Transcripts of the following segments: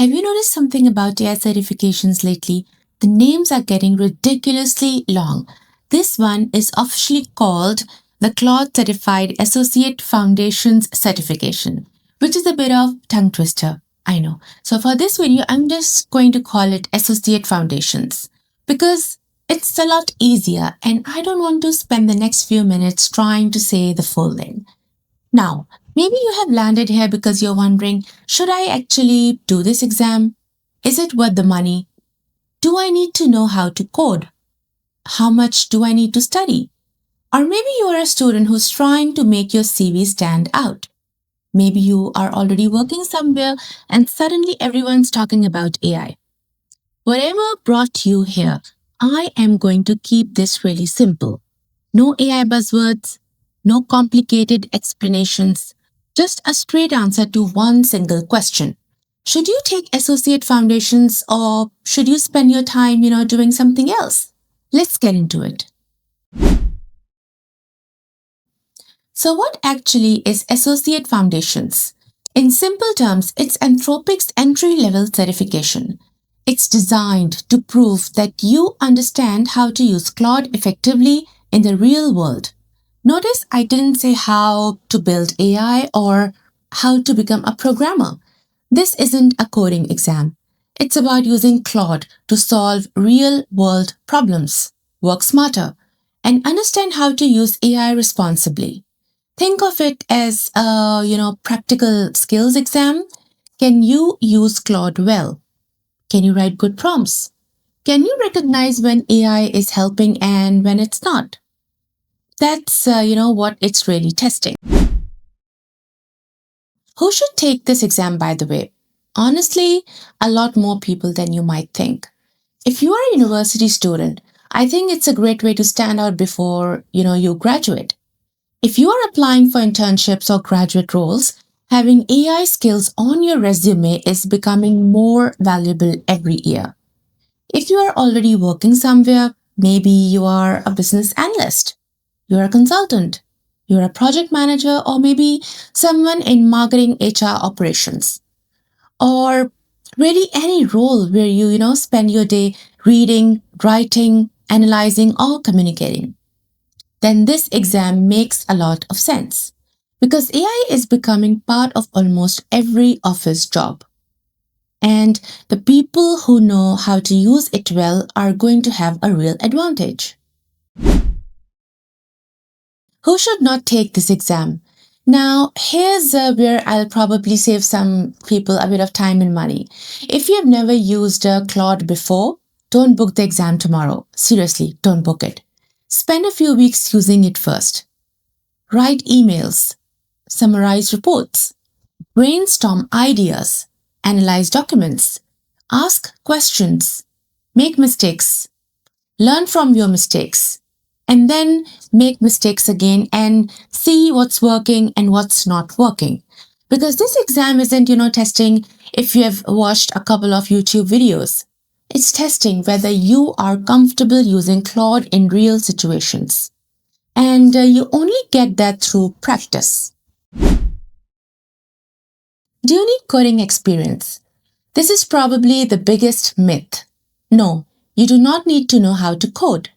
Have you noticed something about AI certifications lately? The names are getting ridiculously long. This one is officially called the Claude Certified Associate Foundations Certification, which is a bit of tongue twister. I know. So for this video, I'm just going to call it Associate Foundations because it's a lot easier and I don't want to spend the next few minutes trying to say the full name. Now, maybe you have landed here because you're wondering, should I actually do this exam? Is it worth the money? Do I need to know how to code? How much do I need to study? Or maybe you are a student who's trying to make your CV stand out. Maybe you are already working somewhere and suddenly everyone's talking about AI. Whatever brought you here, I am going to keep this really simple. No AI buzzwords, no complicated explanations, just a straight answer to one single question. Should you take associate foundations or should you spend your time, doing something else? Let's get into it. So what actually is associate foundations? In simple terms, it's Anthropic's entry-level certification. It's designed to prove that you understand how to use Claude effectively in the real world. Notice I didn't say how to build AI or how to become a programmer. This isn't a coding exam. It's about using Claude to solve real-world problems, work smarter, and understand how to use AI responsibly. Think of it as a, practical skills exam. Can you use Claude well? Can you write good prompts? Can you recognize when AI is helping and when it's not? That's, what it's really testing. Who should take this exam, by the way? Honestly, a lot more people than you might think. If you are a university student, I think it's a great way to stand out before, you graduate. If you are applying for internships or graduate roles, having AI skills on your resume is becoming more valuable every year. If you are already working somewhere, maybe you are a business analyst, you're a consultant, you're a project manager, or maybe someone in marketing HR operations, or really any role where you spend your day reading, writing, analyzing, or communicating. Then this exam makes a lot of sense because AI is becoming part of almost every office job. And the people who know how to use it well are going to have a real advantage. Who should not take this exam? Now, here's where I'll probably save some people a bit of time and money. If you have never used Claude before, don't book the exam tomorrow. Seriously, don't book it. Spend a few weeks using it first. Write emails, summarize reports, brainstorm ideas, analyze documents, ask questions, make mistakes, learn from your mistakes, and then make mistakes again and see what's working and what's not working. Because this exam isn't, testing if you have watched a couple of YouTube videos. It's testing whether you are comfortable using Claude in real situations. And you only get that through practice. Do you need coding experience? This is probably the biggest myth. No, you do not need to know how to code.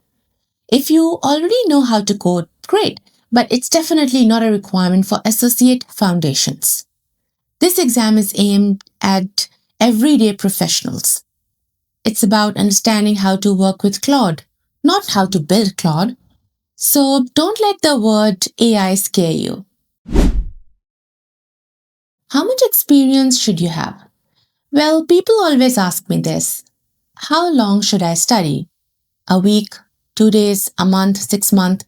If you already know how to code, great, but it's definitely not a requirement for associate foundations. This exam is aimed at everyday professionals. It's about understanding how to work with Claude, not how to build Claude. So don't let the word AI scare you. How much experience should you have? Well, people always ask me this. How long should I study? A week, 2 days, a month, 6 months?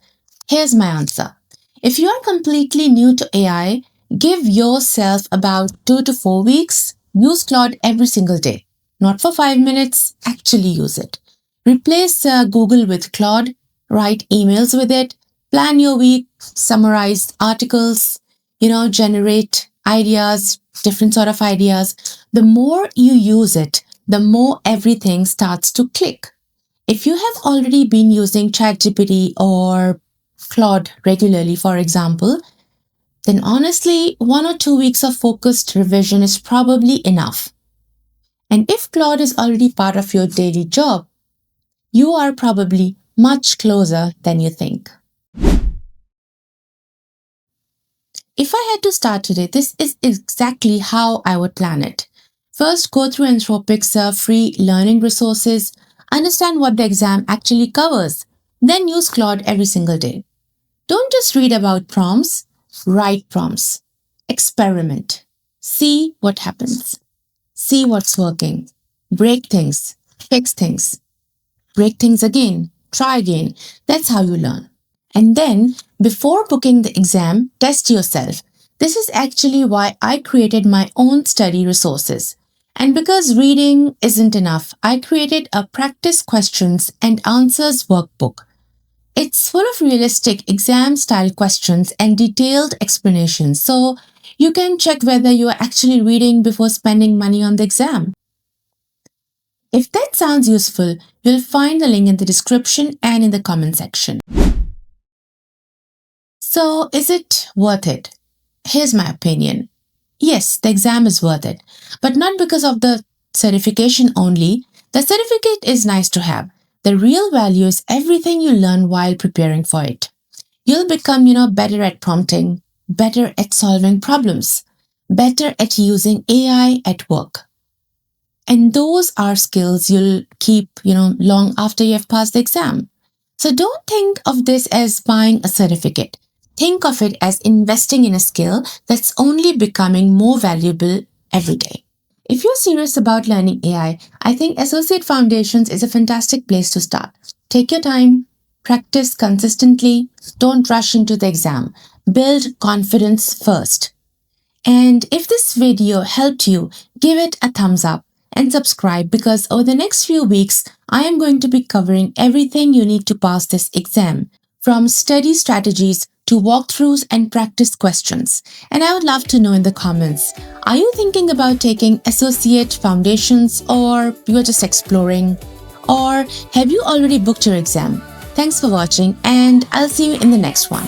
Here's my answer. If you are completely new to AI, give yourself about 2 to 4 weeks. Use Claude every single day. Not for 5 minutes, actually use it. Replace Google with Claude, write emails with it, plan your week, summarize articles, generate ideas, different sort of ideas. The more you use it, the more everything starts to click. If you have already been using ChatGPT or Claude regularly, for example, then honestly, 1 or 2 weeks of focused revision is probably enough. And if Claude is already part of your daily job, you are probably much closer than you think. If I had to start today, this is exactly how I would plan it. First, go through Anthropic's free learning resources, understand what the exam actually covers, then use Claude every single day. Don't just read about prompts, write prompts. Experiment. See what happens. See what's working. Break things. Fix things. Break things again. Try again. That's how you learn. And then, before booking the exam, test yourself. This is actually why I created my own study resources. And because reading isn't enough, I created a practice questions and answers workbook. It's full of realistic exam-style questions and detailed explanations, so you can check whether you are actually reading before spending money on the exam. If that sounds useful, you'll find the link in the description and in the comment section. So, is it worth it? Here's my opinion. Yes, the exam is worth it, but not because of the certification only. The certificate is nice to have. The real value is everything you learn while preparing for it. You'll become, better at prompting, better at solving problems, better at using AI at work. And those are skills you'll keep, long after you have passed the exam. So don't think of this as buying a certificate. Think of it as investing in a skill that's only becoming more valuable every day. If you're serious about learning AI, I think Associate Foundations is a fantastic place to start. Take your time, practice consistently, don't rush into the exam. Build confidence first. And if this video helped you, give it a thumbs up and subscribe because over the next few weeks, I am going to be covering everything you need to pass this exam, from study strategies to walkthroughs and practice questions. And I would love to know in the comments, are you thinking about taking Associate Foundations, or you're just exploring? Or have you already booked your exam? Thanks for watching, and I'll see you in the next one.